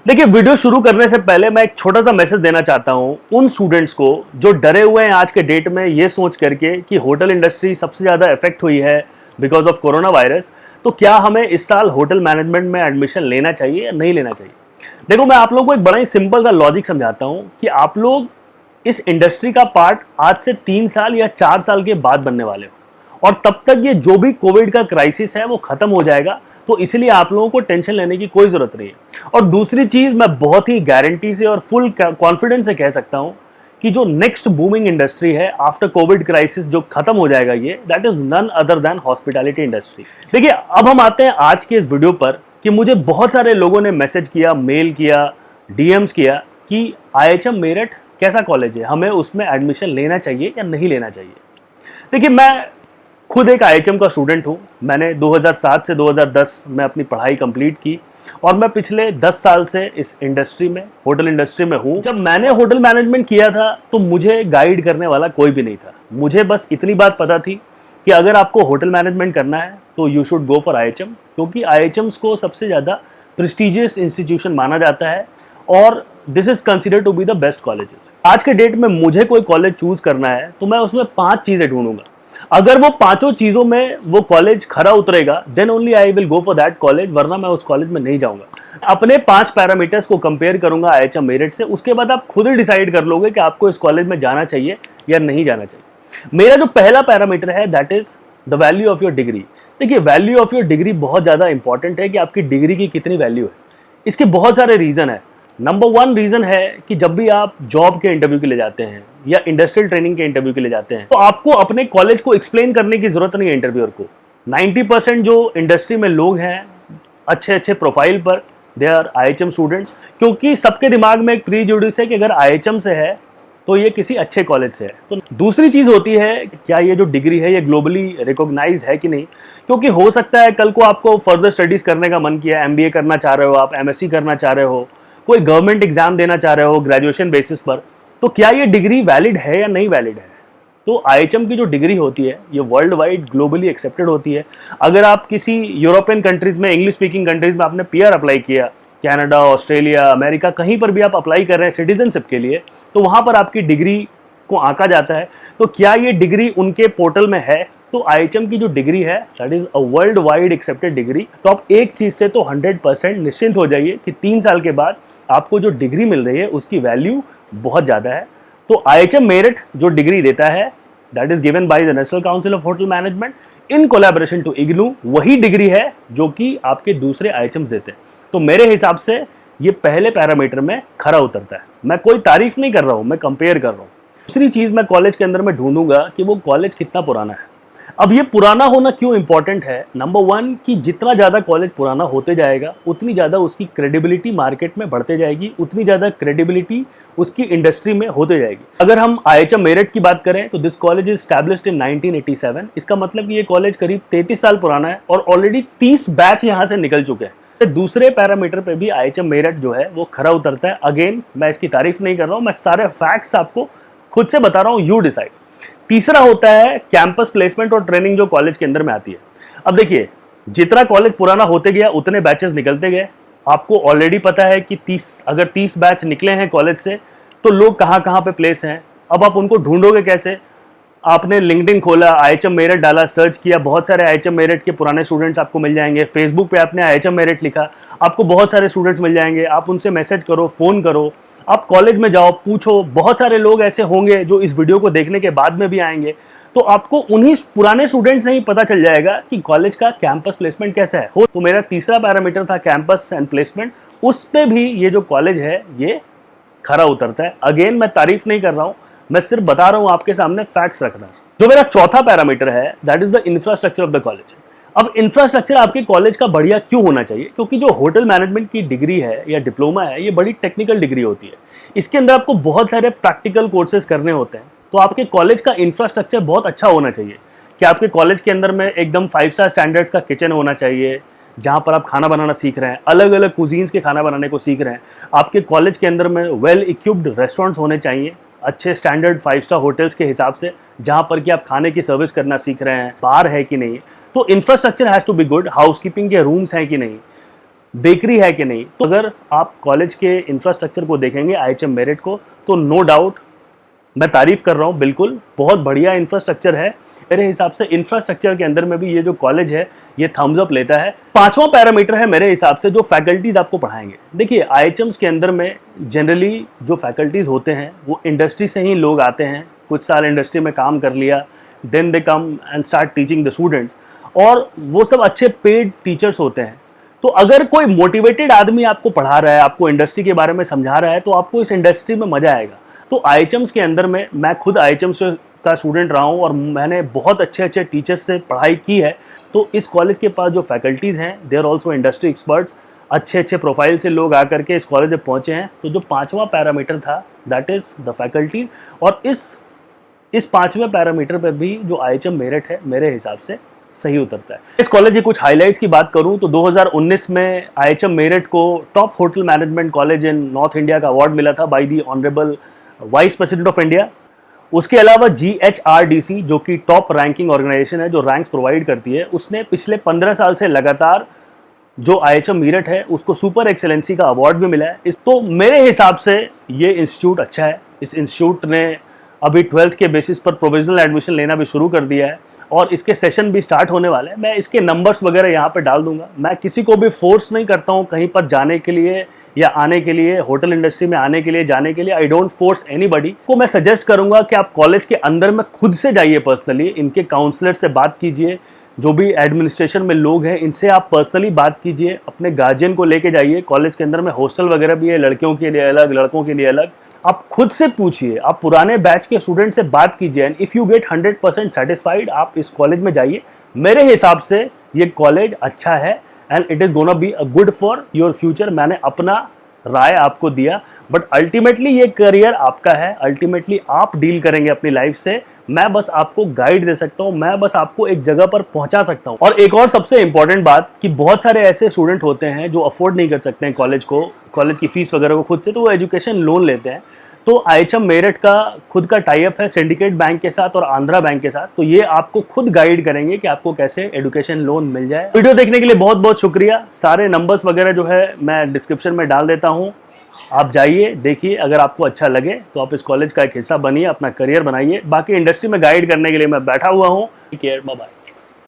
देखिए, वीडियो शुरू करने से पहले मैं एक छोटा सा मैसेज देना चाहता हूँ उन स्टूडेंट्स को जो डरे हुए हैं आज के डेट में ये सोच करके कि होटल इंडस्ट्री सबसे ज़्यादा इफेक्ट हुई है बिकॉज ऑफ कोरोना वायरस। तो क्या हमें इस साल होटल मैनेजमेंट में एडमिशन लेना चाहिए या नहीं लेना चाहिए? देखो, मैं आप लोगों को एक बड़ा ही सिंपल सा लॉजिक समझाता हूँ कि आप लोग इस इंडस्ट्री का पार्ट आज से 3 साल या 4 साल के बाद बनने वाले हो, और तब तक ये जो भी कोविड का क्राइसिस है वो खत्म हो जाएगा। तो इसलिए आप लोगों को टेंशन लेने की कोई जरूरत नहीं है। और दूसरी चीज, मैं बहुत ही गारंटी से और फुल कॉन्फिडेंस से कह सकता हूं कि जो नेक्स्ट बूमिंग इंडस्ट्री है आफ्टर कोविड क्राइसिस जो खत्म हो जाएगा, ये that is none other than hospitality industry. देखिए, अब हम आते हैं आज के इस वीडियो पर कि मुझे बहुत सारे लोगों ने मैसेज किया, मेल किया, डीएम्स किया कि आईएचएम मेरठ कैसा कॉलेज है, हमें उसमें एडमिशन लेना चाहिए या नहीं लेना चाहिए। देखिए, मैं खुद एक आईएचएम का स्टूडेंट हूँ। मैंने 2007 से 2010 में अपनी पढ़ाई कंप्लीट की और मैं पिछले 10 साल से इस इंडस्ट्री में, होटल इंडस्ट्री में हूँ। जब मैंने होटल मैनेजमेंट किया था तो मुझे गाइड करने वाला कोई भी नहीं था। मुझे बस इतनी बात पता थी कि अगर आपको होटल मैनेजमेंट करना है तो you should go for IHM, क्योंकि आईएचएम्स को सबसे ज़्यादा प्रेस्टिजियस इंस्टीट्यूशन माना जाता है और this is considered to be the best colleges. आज के डेट में मुझे कोई कॉलेज चूज करना है तो मैं उसमें 5 चीज़ें ढूंढूंगा। अगर वो 5 चीजों में वो कॉलेज खरा उतरेगा then only I will go for that college, वरना मैं उस कॉलेज में नहीं जाऊंगा। अपने 5 पैरामीटर्स को कंपेयर करूंगा आईएचएम मेरिट से, उसके बाद आप खुद ही डिसाइड कर लोगे कि आपको इस कॉलेज में जाना चाहिए या नहीं जाना चाहिए। मेरा जो पहला पैरामीटर है that is the value of your degree. देखिए, वैल्यू ऑफ योर डिग्री बहुत ज्यादा इंपॉर्टेंट है कि आपकी डिग्री की कितनी वैल्यू है। इसके बहुत सारे रीजन है। नंबर 1 रीजन है कि जब भी आप जॉब के इंटरव्यू के लिए जाते हैं या इंडस्ट्रियल ट्रेनिंग के इंटरव्यू के लिए जाते हैं तो आपको अपने कॉलेज को एक्सप्लेन करने की जरूरत नहीं है इंटरव्यूअर को। 90% जो इंडस्ट्री में लोग हैं अच्छे अच्छे प्रोफाइल पर, दे आर आईएचएम स्टूडेंट्स, क्योंकि सबके दिमाग में एक प्रीजुडिस है कि अगर आईएचएम से है तो ये किसी अच्छे कॉलेज से है। तो दूसरी चीज होती है क्या ये जो डिग्री है ये ग्लोबली रिकॉग्नाइज्ड है कि नहीं, क्योंकि हो सकता है कल को आपको फर्दर स्टडीज करने का मन किया, एमबीए करना चाह रहे हो, आप एमएससी करना चाह रहे हो, कोई गवर्नमेंट एग्जाम देना चाह रहे हो ग्रेजुएशन बेसिस पर, तो क्या ये डिग्री वैलिड है या नहीं वैलिड है। तो आईएचएम की जो डिग्री होती है ये वर्ल्ड वाइड ग्लोबली एक्सेप्टेड होती है। अगर आप किसी यूरोपियन कंट्रीज में, इंग्लिश स्पीकिंग कंट्रीज में आपने पीआर अप्लाई किया, कनाडा, ऑस्ट्रेलिया, अमेरिका, कहीं पर भी आप अप्लाई कर रहे हैं सिटीजनशिप के लिए, तो वहां पर आपकी डिग्री को आंका जाता है। तो क्या ये डिग्री उनके पोर्टल में है? तो आईएचएम की जो डिग्री है that is a world wide accepted degree. तो आप एक चीज से तो 100% निश्चिंत हो जाइए कि 3 साल के बाद आपको जो डिग्री मिल रही है उसकी वैल्यू बहुत ज्यादा है। तो आईएचएम मेरिट जो डिग्री देता है that is given by the national council of hotel management in collaboration to IGNOU, वही डिग्री है जो कि आपके दूसरे आईएचएम्स देते हैं। तो मेरे हिसाब से ये पहले पैरामीटर में खरा उतरता है। मैं कोई तारीफ नहीं कर रहा हूं, मैं कंपेयर कर रहा हूं। दूसरी चीज मैं कॉलेज के अंदर में ढूंढूंगा कि वो कॉलेज कितना पुराना है। अब ये पुराना होना क्यों इंपॉर्टेंट है? नंबर 1 कि जितना ज़्यादा कॉलेज पुराना होते जाएगा उतनी ज़्यादा उसकी क्रेडिबिलिटी मार्केट में बढ़ते जाएगी, उतनी ज़्यादा क्रेडिबिलिटी उसकी इंडस्ट्री में होते जाएगी। अगर हम आईएचएम मेरिट की बात करें तो this college is established in 1987। इसका मतलब कि ये कॉलेज करीब 33 साल पुराना है और ऑलरेडी 30 बैच यहाँ से निकल चुके हैं। दूसरे पैरामीटर पे भी आईएचएम मेरिट जो है वो खरा उतरता है। अगेन, मैं इसकी तारीफ नहीं कर रहा हूँ, मैं सारे फैक्ट्स आपको खुद से बता रहा हूँ, यू डिसाइड। तीसरा होता है कैंपस प्लेसमेंट और ट्रेनिंग जो कॉलेज के अंदर में आती है। अब देखिए, जितना कॉलेज पुराना होते गया उतने बैचेस निकलते गए। आपको ऑलरेडी पता है कि 30 बैच निकले हैं कॉलेज से तो लोग कहाँ कहाँ पे प्लेस हैं। अब आप उनको ढूंढोगे कैसे? आपने लिंक्डइन खोला, आईएचएम मेरिट डाला, सर्च किया, बहुत सारे आईएचएम मेरिट के पुराने स्टूडेंट्स आपको मिल जाएंगे। फेसबुक पे आपने आईएचएम मेरिट लिखा, आपको बहुत सारे स्टूडेंट्स मिल जाएंगे। आप उनसे मैसेज करो, फोन करो, आप कॉलेज में जाओ, पूछो। बहुत सारे लोग ऐसे होंगे जो इस वीडियो को देखने के बाद में भी आएंगे, तो आपको उन्हीं पुराने स्टूडेंट्स से ही पता चल जाएगा कि कॉलेज का कैंपस प्लेसमेंट कैसा है। तो मेरा तीसरा पैरामीटर था कैंपस एंड प्लेसमेंट, उस पे भी ये जो कॉलेज है ये खरा उतरता है। अगेन, मैं तारीफ नहीं कर रहा हूं, मैं सिर्फ बता रहा हूं, आपके सामने फैक्ट्स रख रहा हूं। जो मेरा चौथा पैरामीटर है that is the infrastructure of the college. अब इंफ्रास्ट्रक्चर आपके कॉलेज का बढ़िया क्यों होना चाहिए? क्योंकि जो होटल मैनेजमेंट की डिग्री है या डिप्लोमा है ये बड़ी टेक्निकल डिग्री होती है। इसके अंदर आपको बहुत सारे प्रैक्टिकल कोर्सेज करने होते हैं। तो आपके कॉलेज का इंफ्रास्ट्रक्चर बहुत अच्छा होना चाहिए कि आपके कॉलेज के अंदर में एकदम 5 स्टार स्टैंडर्ड्स का किचन होना चाहिए जहाँ पर आप खाना बनाना सीख रहे हैं, अलग अलग कुजीन्स के खाना बनाने को सीख रहे हैं। आपके कॉलेज के अंदर में वेल इक्विप्ड रेस्टोरेंट्स होने चाहिए, अच्छे स्टैंडर्ड 5 स्टार होटल्स के हिसाब से, जहाँ पर कि आप खाने की सर्विस करना सीख रहे हैं। बार है कि नहीं, तो infrastructure has to be good. Housekeeping के रूम्स हैं कि नहीं, बेकरी है कि नहीं। तो अगर आप कॉलेज के इंफ्रास्ट्रक्चर को देखेंगे IHM मेरिट को, तो नो डाउट मैं तारीफ कर रहा हूँ, बिल्कुल बहुत बढ़िया इंफ्रास्ट्रक्चर है। मेरे हिसाब से इंफ्रास्ट्रक्चर के अंदर में भी ये जो कॉलेज है ये थम्स अप लेता है। पांचवा पैरामीटर है मेरे हिसाब से जो फैकल्टीज आपको पढ़ाएंगे। देखिए IHMs के अंदर में जनरली जो फैकल्टीज होते हैं वो इंडस्ट्री से ही लोग आते हैं, कुछ साल इंडस्ट्री में काम कर लिया, then they come and start teaching the students, और वो सब अच्छे पेड टीचर्स होते हैं। तो अगर कोई मोटिवेटेड आदमी आपको पढ़ा रहा है, आपको इंडस्ट्री के बारे में समझा रहा है, तो आपको इस इंडस्ट्री में मजा आएगा। तो IHMs के अंदर में, मैं खुद IHMs का स्टूडेंट रहा हूँ और मैंने बहुत अच्छे अच्छे टीचर्स से पढ़ाई की है। तो इस कॉलेज के पास जो फैकल्टीज़ हैं they are also industry experts, अच्छे अच्छे प्रोफाइल से लोग आकर के इस कॉलेज में पहुँचे हैं। तो जो पांचवा पैरामीटर था दैट इज़ द फैकल्टीज, और इस पांचवें पैरामीटर पर भी जो IHM मेरिट है मेरे हिसाब से सही उतरता है। इस कॉलेज की कुछ हाइलाइट्स की बात करूं तो 2019 में IHM मेरिट को top hotel management college in north India का अवार्ड मिला था by the honourable vice president of India. उसके अलावा GHRDC जो कि टॉप रैंकिंग ऑर्गेनाइजेशन है, जो रैंक्स प्रोवाइड करती है, उसने पिछले 15 साल से लगातार जो IHM मेरिट है उसको सुपर एक्सेलेंसी का अवार्ड भी मिला है। तो मेरे हिसाब से ये इंस्टीट्यूट अच्छा है। इस इंस्टीट्यूट ने अभी 12th के बेसिस पर प्रोविजनल एडमिशन लेना भी शुरू कर दिया है और इसके सेशन भी स्टार्ट होने वाले हैं। मैं इसके नंबर्स वगैरह यहाँ पे डाल दूंगा। मैं किसी को भी फोर्स नहीं करता हूँ कहीं पर जाने के लिए या आने के लिए, होटल इंडस्ट्री में आने के लिए, जाने के लिए। आई डोंट फोर्स एनीबडी को। मैं सजेस्ट करूंगा कि आप कॉलेज के अंदर में खुद से जाइए, पर्सनली इनके काउंसलर से बात कीजिए, जो भी एडमिनिस्ट्रेशन में लोग हैं इनसे आप पर्सनली बात कीजिए, अपने गार्जियन को लेके जाइए। कॉलेज के अंदर में हॉस्टल वगैरह भी है, लड़कियों के लिए अलग, लड़कों के लिए अलग। आप खुद से पूछिए, आप पुराने बैच के स्टूडेंट से बात कीजिए, and if you get 100% satisfied आप इस कॉलेज में जाइए। मेरे हिसाब से ये कॉलेज अच्छा है and it is gonna be a good for your future. मैंने अपना राय आपको दिया, बट अल्टीमेटली ये करियर आपका है, अल्टीमेटली आप डील करेंगे अपनी लाइफ से। मैं बस आपको गाइड दे सकता हूँ, मैं बस आपको एक जगह पर पहुंचा सकता हूँ। और एक और सबसे इंपॉर्टेंट बात कि बहुत सारे ऐसे स्टूडेंट होते हैं जो अफोर्ड नहीं कर सकते हैं कॉलेज की फीस वगैरह को खुद से, तो वो एजुकेशन लोन लेते हैं। तो IHM मेरिट का खुद का टाई अप है सिंडिकेट बैंक के साथ और आंध्रा बैंक के साथ, तो ये आपको खुद गाइड करेंगे कि आपको कैसे एजुकेशन लोन मिल जाए। वीडियो देखने के लिए बहुत बहुत शुक्रिया। सारे नंबर्स वगैरह जो है मैं डिस्क्रिप्शन में डाल देता हूँ, आप जाइए देखिए। अगर आपको अच्छा लगे तो आप इस कॉलेज का एक हिस्सा बनिए, अपना करियर बनाइए। बाकी इंडस्ट्री में गाइड करने के लिए मैं बैठा हुआ हूँ। Take care, bye bye.